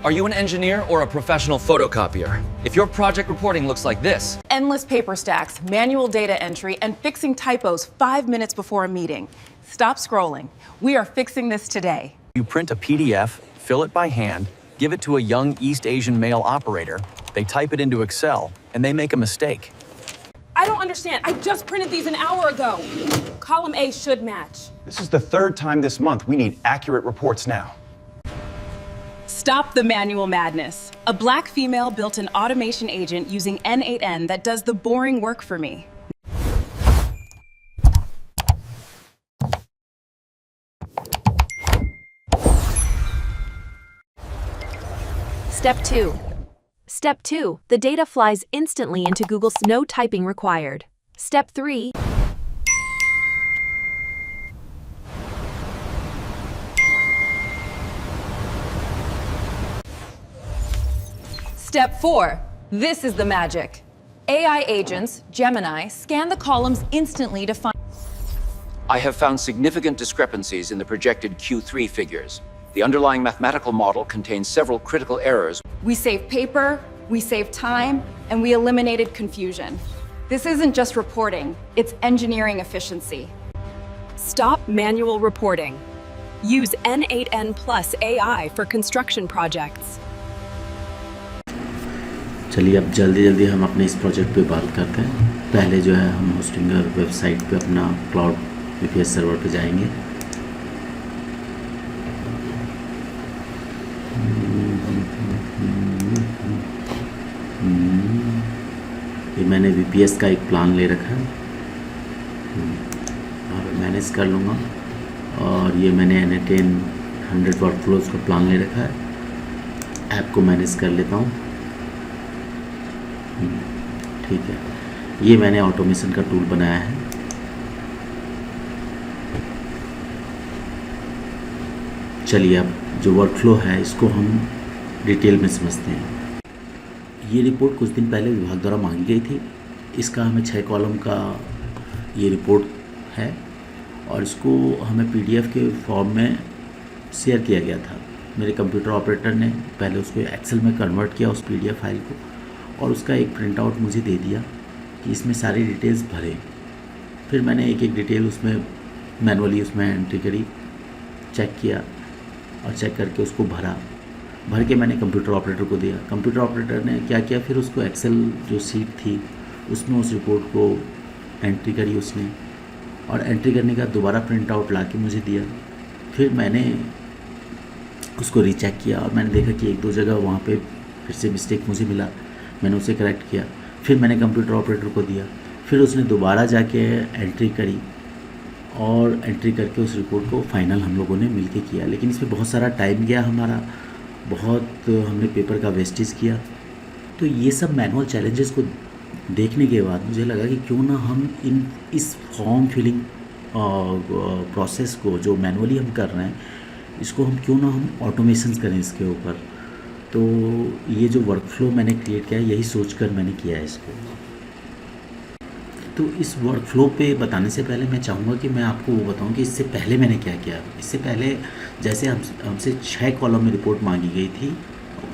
Are you an engineer or a professional photocopier? If your project reporting looks like this, Endless paper stacks, manual data entry, and fixing typos 5 minutes before a meeting. Stop scrolling. We are fixing this today. You print a PDF, fill it by hand, give it to a young East Asian male operator, they type it into Excel, and they make a mistake. I don't understand. I just printed these an hour ago. Column A should match. This is the third time this month. We need accurate reports now. Stop the manual madness. A Black female built an automation agent using N8N that does the boring work for me. Step 2. Step 2. The data flies instantly into Google's no typing required. Step 3. Step 4. This is the magic. AI agents, Gemini, scan the columns instantly to find. I have found significant discrepancies in the projected Q3 figures. The underlying mathematical model contains several critical errors. We save paper, we save time, and we eliminated confusion. This isn't just reporting, it's engineering efficiency. Stop manual reporting. Use N8N Plus AI for construction projects. चलिए अब जल्दी हम अपने इस project पे बात करते हैं। पहले जो है हम होस्टिंगर वेबसाइट पे अपना क्लाउड VPS सर्वर पे जाएंगे। ये मैंने VPS का एक प्लान ले रखा है और मैनेज कर लूँगा। और ये मैंने N8N 100 वर्कफ्लोज का प्लान ले रखा है। ऐप को मैनेज कर लेता हूँ। ठीक है, ये मैंने ऑटोमेशन का टूल बनाया है। चलिए अब जो वर्कफ्लो है इसको हम डिटेल में समझते हैं। ये रिपोर्ट कुछ दिन पहले विभाग द्वारा मांगी गई थी। इसका हमें 6 कॉलम का ये रिपोर्ट है और इसको हमें PDF के फॉर्म में शेयर किया गया था। मेरे कंप्यूटर ऑपरेटर ने पहले उसको एक्सेल में कन्वर्ट किया उस PDF फाइल को और उसका एक प्रिंट आउट मुझे दे दिया कि इसमें सारी डिटेल्स भरें। फिर मैंने एक एक डिटेल उसमें मैनुअली उसमें एंट्री करी, चेक किया और चेक करके उसको भर के मैंने कंप्यूटर ऑपरेटर को दिया। कंप्यूटर ऑपरेटर ने क्या किया, फिर उसको एक्सेल जो सीट थी उसमें उस रिपोर्ट को एंट्री करी उसने और एंट्री करने का दोबारा प्रिंट आउट ला के मुझे दिया। फिर मैंने उसको रीचेक किया और मैंने देखा कि 1-2 जगह वहाँ पे फिर से मिस्टेक मुझे मिला। मैंने उसे करेक्ट किया। फिर मैंने कंप्यूटर ऑपरेटर को दिया। फिर उसने दोबारा जाके एंट्री करी और एंट्री करके उस रिपोर्ट को फाइनल हम लोगों ने मिलके किया। लेकिन इसमें बहुत सारा टाइम गया हमारा, बहुत हमने पेपर का वेस्टेज किया। तो ये सब मैनुअल चैलेंजेस को देखने के बाद मुझे लगा कि क्यों ना हम इस फॉर्म फिलिंग प्रोसेस को जो मैनुअली हम कर रहे हैं इसको हम क्यों ना हम ऑटोमेशंस करें इसके ऊपर। तो ये जो वर्कफ्लो मैंने क्रिएट किया है यही सोचकर मैंने किया है इसको। तो इस वर्कफ्लो पे बताने से पहले मैं चाहूँगा कि मैं आपको वो बताऊँ कि इससे पहले मैंने क्या किया। इससे पहले जैसे हमसे 6 कॉलम में रिपोर्ट मांगी गई थी,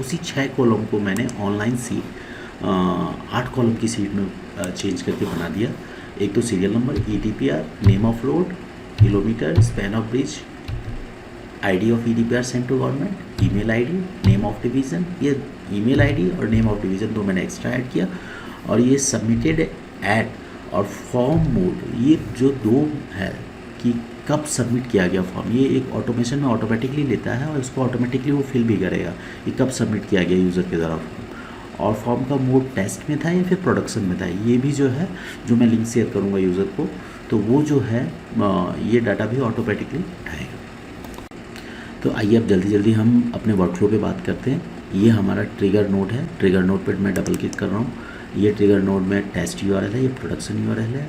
उसी 6 कॉलम को मैंने ऑनलाइन सीट 8 कॉलम की सीट में चेंज करके बना दिया। एक तो serial number, EDPR, name of road, kilometre, span of bridge, ID of EDPR sent to government, email ID, name of division. ये ईमेल ID और नेम ऑफ डिवीज़न 2 मैंने एक्स्ट्रा ऐड किया। और ये सबमिटेड ऐड और फॉर्म मोड, ये जो 2 है कि कब सबमिट किया गया फॉर्म, ये एक ऑटोमेशन में ऑटोमेटिकली लेता है और इसको ऑटोमेटिकली वो फिल भी करेगा कि कब सबमिट किया गया यूज़र के द्वारा फॉर्म। और फॉर्म का मोड टेस्ट में था या फिर प्रोडक्शन में था, ये भी जो है जो मैं लिंक शेयर करूँगा यूज़र को, तो वो जो है ये डाटा भी ऑटोमेटिकली उठाएगा। तो आइए अब जल्दी हम अपने वर्कफ्लो पे बात करते हैं। ये हमारा ट्रिगर नोड है। ट्रिगर नोड पर मैं डबल क्लिक कर रहा हूँ। ये ट्रिगर नोड में टेस्ट URL है, ये प्रोडक्शन URL है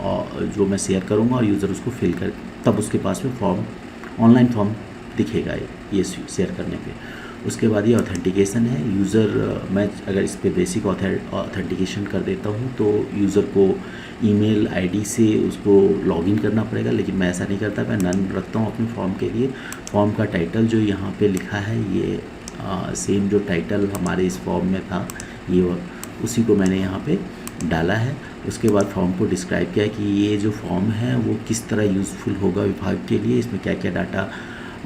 और जो मैं शेयर करूँगा और यूज़र उसको फिल कर तब उसके पास में फॉर्म, ऑनलाइन फॉर्म दिखेगा ये शेयर करने पे। उसके बाद ये ऑथेंटिकेशन है। यूज़र मैं अगर इस पर बेसिक ऑथेंटिकेशन कर देता हूँ तो यूज़र को ईमेल ID से उसको लॉगिन करना पड़ेगा, लेकिन मैं ऐसा नहीं करता, मैं नन रखता हूँ अपने फॉर्म के लिए। फॉर्म का टाइटल जो यहाँ पे लिखा है ये सेम जो टाइटल हमारे इस फॉर्म में था ये उसी को मैंने यहाँ पे डाला है। उसके बाद फॉर्म को डिस्क्राइब किया कि ये जो फॉर्म है वो किस तरह यूज़फुल होगा विभाग के लिए, इसमें क्या क्या डाटा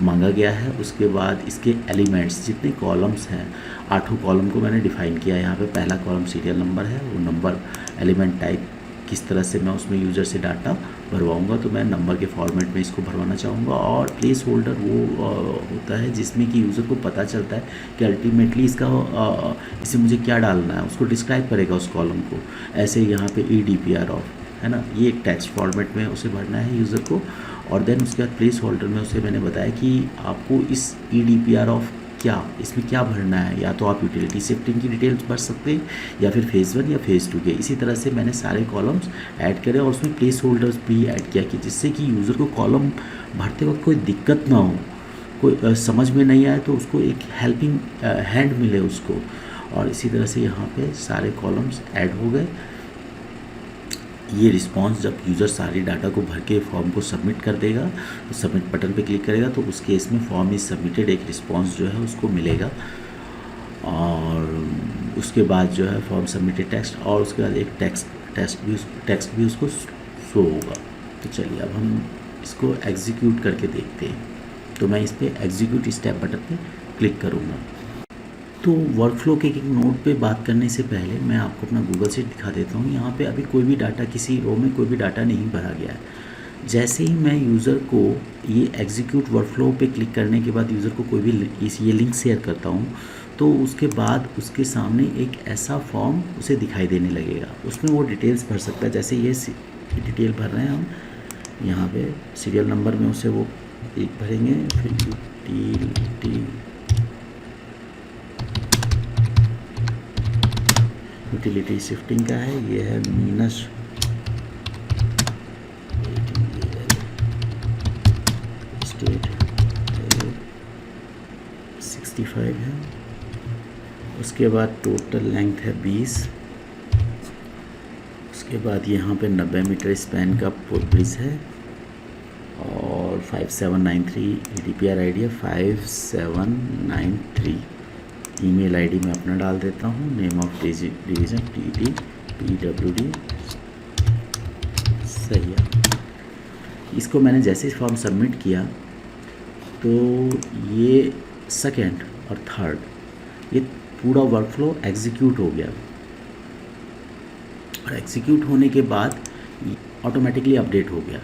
मांगा गया है। उसके बाद इसके एलिमेंट्स जितने कॉलम्स हैं 8 कॉलम को मैंने डिफ़ाइन किया। यहाँ पे पहला कॉलम सीरियल नंबर है, वो नंबर एलिमेंट टाइप किस तरह से मैं उसमें यूज़र से डाटा भरवाऊंगा, तो मैं नंबर के फॉर्मेट में इसको भरवाना चाहूँगा। और प्लेस होल्डर वो होता है जिसमें कि यूज़र को पता चलता है कि अल्टीमेटली इसमें मुझे क्या डालना है, उसको डिस्क्राइब करेगा उस कॉलम को। ऐसे यहाँ पे EDPR ऑफ है ना, ये एक टेक्स्ट फॉर्मेट में उसे भरना है यूज़र को। और देन उसके बाद प्लेस होल्डर में उसे मैंने बताया कि आपको इस EDPR ऑफ इसमें क्या भरना है, या तो आप यूटिलिटी शिफ्टिंग की डिटेल्स भर सकते हैं या फिर फेज़ 1 या फेज़ 2 के। इसी तरह से मैंने सारे कॉलम्स ऐड करे और उसमें प्लेस होल्डर्स भी ऐड किया कि जिससे कि यूज़र को कॉलम भरते वक्त कोई दिक्कत ना हो, कोई समझ में नहीं आए तो उसको एक हेल्पिंग हैंड मिले उसको। और इसी तरह से यहाँ पे सारे कॉलम्स ऐड हो गए। ये रिस्पांस जब यूज़र सारी डाटा को भर के फॉर्म को सबमिट कर देगा तो सबमिट बटन पे क्लिक करेगा तो उस केस में फॉर्म इज़ सबमिटेड एक रिस्पांस जो है उसको मिलेगा। और उसके बाद जो है फॉर्म सबमिटेड टेक्स्ट, और उसके बाद एक टेक्स्ट भी उसको शो होगा। तो चलिए अब हम इसको एग्जीक्यूट करके देखते हैं। तो मैं इस पर एग्जीक्यूट स्टेप बटन पे क्लिक करूँगा। तो वर्कफ्लो के एक नोट पे बात करने से पहले मैं आपको अपना गूगल शीट दिखा देता हूँ। यहाँ पे अभी कोई भी डाटा, किसी रो में कोई भी डाटा नहीं भरा गया है। जैसे ही मैं यूज़र को ये एग्जीक्यूट वर्कफ्लो पे क्लिक करने के बाद यूज़र को कोई भी ये लिंक शेयर करता हूँ तो उसके बाद उसके सामने एक ऐसा फॉर्म उसे दिखाई देने लगेगा। उसमें वो डिटेल्स भर सकता है। जैसे ये डिटेल भर रहे हैं हम, यहाँ पे सीरियल नंबर में उसे वो एक भरेंगे, फिर यूटिलिटी शिफ्टिंग का है, ये है मीनस स्टेट 65 है। उसके बाद टोटल लेंथ है 20। उसके बाद यहाँ पे 90 मीटर स्पैन का ब्रिज है और 5793 EDPR ID है 5793। ईमेल आईडी मैं अपना डाल देता हूँ। Name of division TD PWD सही है। इसको मैंने जैसे ही फॉर्म सबमिट किया तो ये सेकेंड और थर्ड ये पूरा वर्कफ्लो एग्जीक्यूट हो गया। और एग्जीक्यूट होने के बाद ऑटोमेटिकली अपडेट हो गया।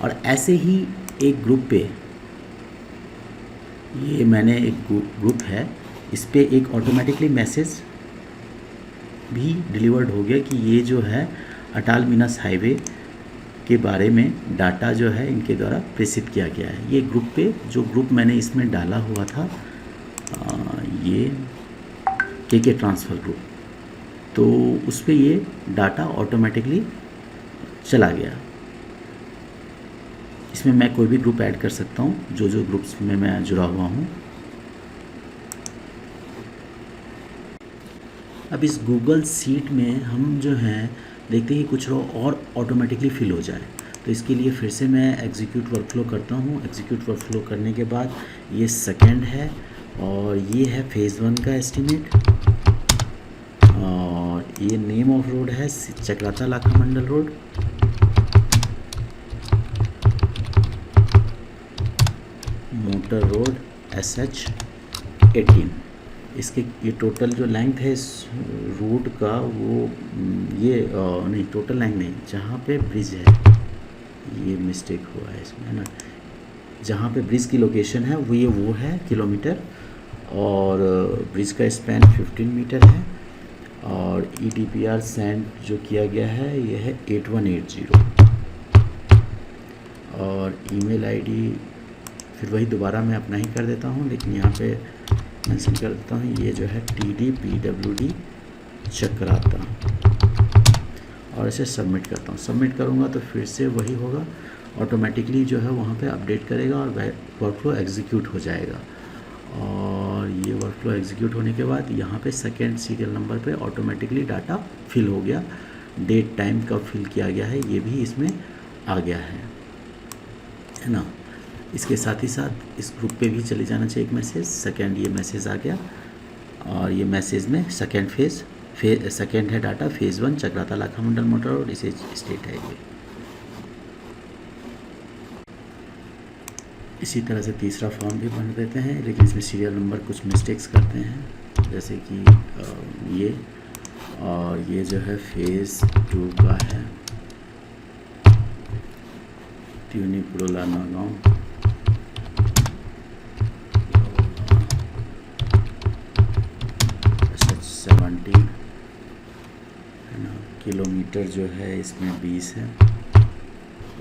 और ऐसे ही एक ग्रुप पे, ये मैंने एक ग्रुप है, इस पे एक ऑटोमेटिकली मैसेज भी डिलीवर्ड हो गया कि ये जो है अटाल मीनस हाईवे के बारे में डाटा जो है इनके द्वारा प्रेषित किया गया है। ये ग्रुप पे जो ग्रुप मैंने इसमें डाला हुआ था ये के ट्रांसफ़र ग्रुप, तो उस पर ये डाटा ऑटोमेटिकली चला गया। इसमें मैं कोई भी ग्रुप ऐड कर सकता हूँ जो ग्रुप्स में मैं जुड़ा हुआ हूँ। अब इस गूगल शीट में हम जो हैं देखते हैं कि कुछ रो और ऑटोमेटिकली फिल हो जाए। तो इसके लिए फिर से मैं एग्जीक्यूट वर्कफ्लो करता हूँ। एग्जीक्यूट वर्कफ्लो करने के बाद ये सेकंड है और ये है फेज़ 1 का एस्टीमेट, और ये नेम ऑफ रोड है चक्राता लाखा मंडल रोड। Motor road SH 18। इसके ये टोटल जो लेंथ है इस रूट का वो ये नहीं, टोटल लेंथ नहीं, जहाँ पे ब्रिज है ये मिस्टेक हुआ है इसमें, है ना। जहाँ पे ब्रिज की लोकेशन है वो है किलोमीटर, और ब्रिज का स्पैन 15 मीटर है, और EDPR सेंड जो किया गया है ये है 8180। और ईमेल आईडी फिर वही दोबारा मैं अपना ही कर देता हूँ, लेकिन यहाँ पे मेंशन कर देता हूँ ये जो है TD PWD चक्राता, और इसे सबमिट करता हूँ। सबमिट करूँगा तो फिर से वही होगा, ऑटोमेटिकली जो है वहाँ पे अपडेट करेगा और वर्कफ्लो एग्जीक्यूट हो जाएगा। और ये वर्कफ्लो एग्जीक्यूट होने के बाद यहाँ पे सेकेंड सीरियल नंबर पे ऑटोमेटिकली डाटा फिल हो गया। डेट टाइम कब फिल किया गया है ये भी इसमें आ गया है ना। इसके साथ ही साथ इस ग्रुप पे भी चले जाना चाहिए एक मैसेज। सेकेंड ये मैसेज आ गया और ये मैसेज में सेकेंड सेकेंड है डाटा फेज़ 1 चक्राता लाखा मंडल मोटर और इसे स्टेट है ये। इसी तरह से तीसरा फॉर्म भी बन देते हैं, लेकिन इसमें सीरियल नंबर कुछ मिस्टेक्स करते हैं, जैसे कि ये और ये जो है फेज़ 2 का है ट्यूनी पुरोला नागांव। 17 है ना। किलोमीटर जो है इसमें 20 है।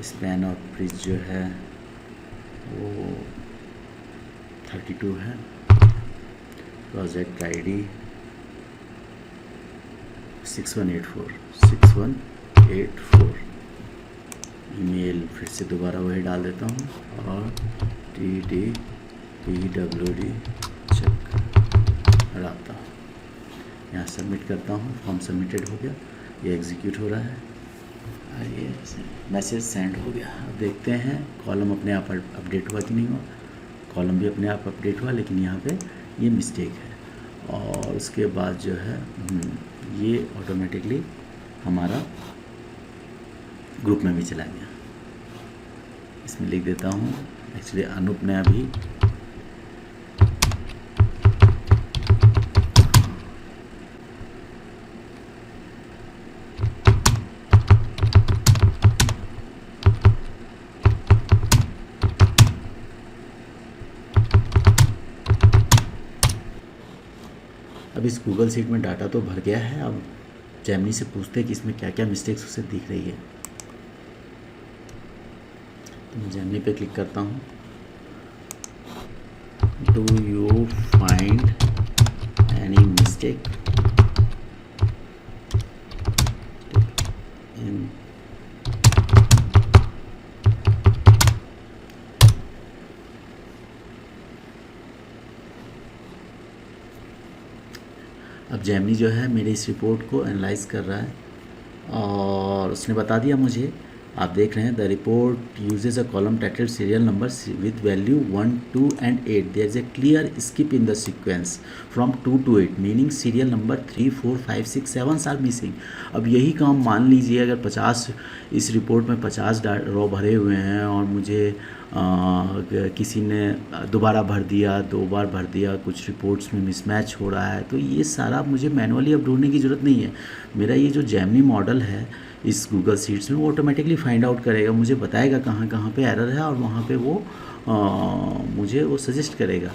स्पैन ऑफ ब्रिज जो है वो 32 है। Project ID 6184। ईमेल फिर से दोबारा वही डाल देता हूँ और TDPWD चक्राता यहाँ सबमिट करता हूँ। फॉर्म सबमिटेड हो गया, ये एग्जीक्यूट हो रहा है और ये मैसेज सेंड हो गया। अब देखते हैं कॉलम अपने आप अपडेट हुआ कि नहीं हुआ। कॉलम भी अपने आप अपडेट हुआ, लेकिन यहाँ पे ये मिस्टेक है। और उसके बाद जो है ये ऑटोमेटिकली हमारा ग्रुप में भी चला गया। इसमें लिख देता हूँ, एक्चुअली अनूप ने अभी अब इस गूगल शीट में डाटा तो भर गया है। अब जेमिनी से पूछते हैं कि इसमें क्या क्या मिस्टेक्स उसे दिख रही है। तो मैं जेमिनी पे क्लिक करता हूँ। Do you find any mistake in अब जेमिनी जो है मेरी इस रिपोर्ट को एनालाइज कर रहा है और उसने बता दिया मुझे, आप देख रहे हैं the report uses a column title serial number with value 1, 2 and 8। There is a clear skip in the sequence from 2 to 8 meaning serial number 3, 4, 5, 6, 7 are missing. अब यही काम मान लीजिए अगर 50 इस रिपोर्ट में 50 रो भरे हुए हैं और मुझे किसी ने दोबारा भर दिया, 2 बार भर दिया, कुछ रिपोर्ट्स में मिसमैच हो रहा है, तो ये सारा मुझे मैनुअली अब ढूंढने की ज़रूरत नहीं है। मेरा ये जो जेमिनी मॉडल है इस गूगल शीट्स में वो ऑटोमेटिकली फाइंड आउट करेगा, मुझे बताएगा कहाँ कहाँ पे एरर है और वहाँ पे वो मुझे वो सजेस्ट करेगा।